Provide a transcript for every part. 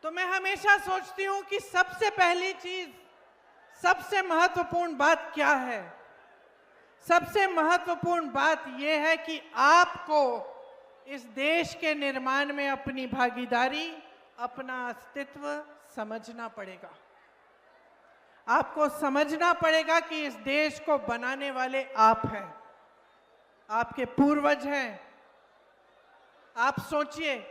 तो मैं हमेशा सोचती हूं कि सबसे पहली चीज, सबसे महत्वपूर्ण बात क्या है। सबसे महत्वपूर्ण बात यह है कि आपको इस देश के निर्माण में अपनी भागीदारी, अपना अस्तित्व समझना पड़ेगा। आपको समझना पड़ेगा कि इस देश को बनाने वाले आप हैं, आपके पूर्वज हैं। आप सोचिए,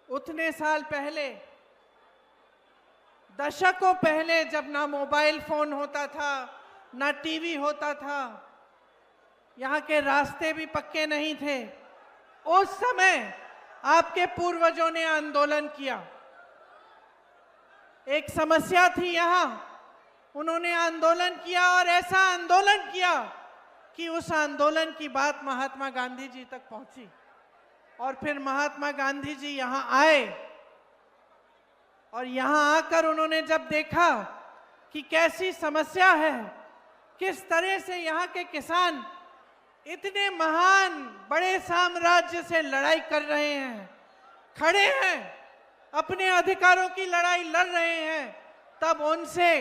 उतने साल पहले, दशकों पहले, जब ना मोबाइल फोन होता था, ना टीवी होता था, यहाँ के रास्ते भी पक्के नहीं थे, उस समय आपके पूर्वजों ने आंदोलन किया। एक समस्या थी यहाँ, उन्होंने आंदोलन किया और ऐसा आंदोलन किया कि उस आंदोलन की बात महात्मा गांधी जी तक पहुंची। और फिर महात्मा गांधी जी यहाँ आए और यहाँ आकर उन्होंने जब देखा कि कैसी समस्या है, किस तरह से यहाँ के किसान इतने महान बड़े साम्राज्य से लड़ाई कर रहे हैं, खड़े हैं, अपने अधिकारों की लड़ाई लड़ रहे हैं, तब उनसे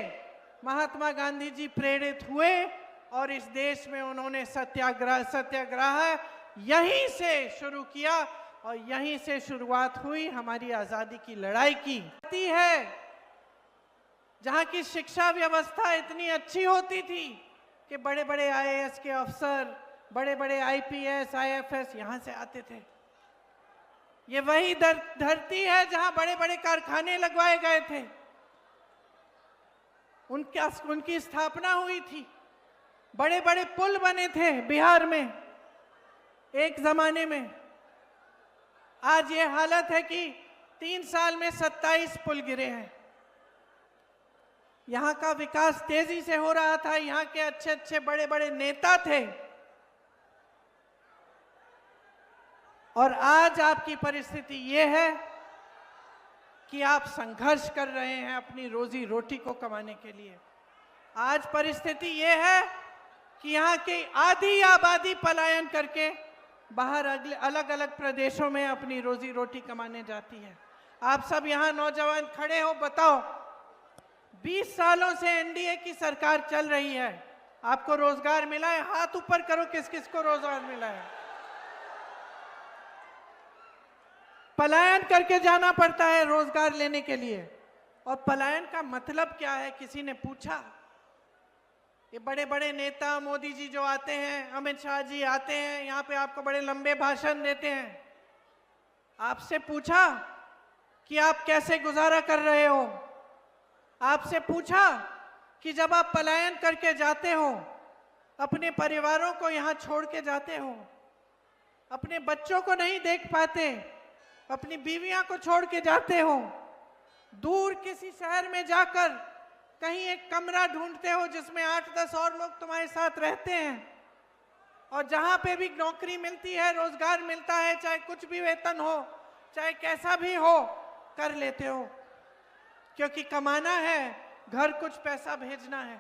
महात्मा गांधी जी प्रेरित हुए और इस देश में उन्होंने सत्याग्रह यहीं से शुरू किया और यहीं से शुरुआत हुई हमारी आजादी की लड़ाई की। है जहां की शिक्षा व्यवस्था इतनी अच्छी होती थी कि बड़े बड़े आईएएस के अफसर, बड़े बड़े आईपीएस, आईएफएस यहां से आते थे। ये वही धरती है जहां बड़े बड़े कारखाने लगवाए गए थे, उनकी स्थापना हुई थी, बड़े बड़े पुल बने थे बिहार में एक जमाने में। आज ये हालत है कि 3 साल में 27 पुल गिरे हैं। यहाँ का विकास तेजी से हो रहा था, यहाँ के अच्छे अच्छे बड़े बड़े नेता थे, और आज आपकी परिस्थिति ये है कि आप संघर्ष कर रहे हैं अपनी रोजी रोटी को कमाने के लिए। आज परिस्थिति ये है कि यहाँ की आधी आबादी पलायन करके बाहर अलग अलग प्रदेशों में अपनी रोजी रोटी कमाने जाती है। आप सब यहाँ नौजवान खड़े हो, बताओ 20 सालों से एनडीए की सरकार चल रही है, आपको रोजगार मिला है? हाथ ऊपर करो, किस किस को रोजगार मिला है? पलायन करके जाना पड़ता है रोजगार लेने के लिए। और पलायन का मतलब क्या है, किसी ने पूछा? ये बड़े बड़े नेता, मोदी जी जो आते हैं, अमित शाह जी आते हैं, यहाँ पे आपको बड़े लंबे भाषण देते हैं। आपसे पूछा कि आप कैसे गुजारा कर रहे हो? आपसे पूछा कि जब आप पलायन करके जाते हो, अपने परिवारों को यहाँ छोड़ के जाते हो, अपने बच्चों को नहीं देख पाते, अपनी बीवियां को छोड़ के जाते हो, दूर किसी शहर में जाकर कहीं एक कमरा ढूंढते हो जिसमें 8-10 और लोग तुम्हारे साथ रहते हैं, और जहां पे भी नौकरी मिलती है, रोजगार मिलता है, चाहे कुछ भी वेतन हो, चाहे कैसा भी हो, कर लेते हो, क्योंकि कमाना है, घर कुछ पैसा भेजना है।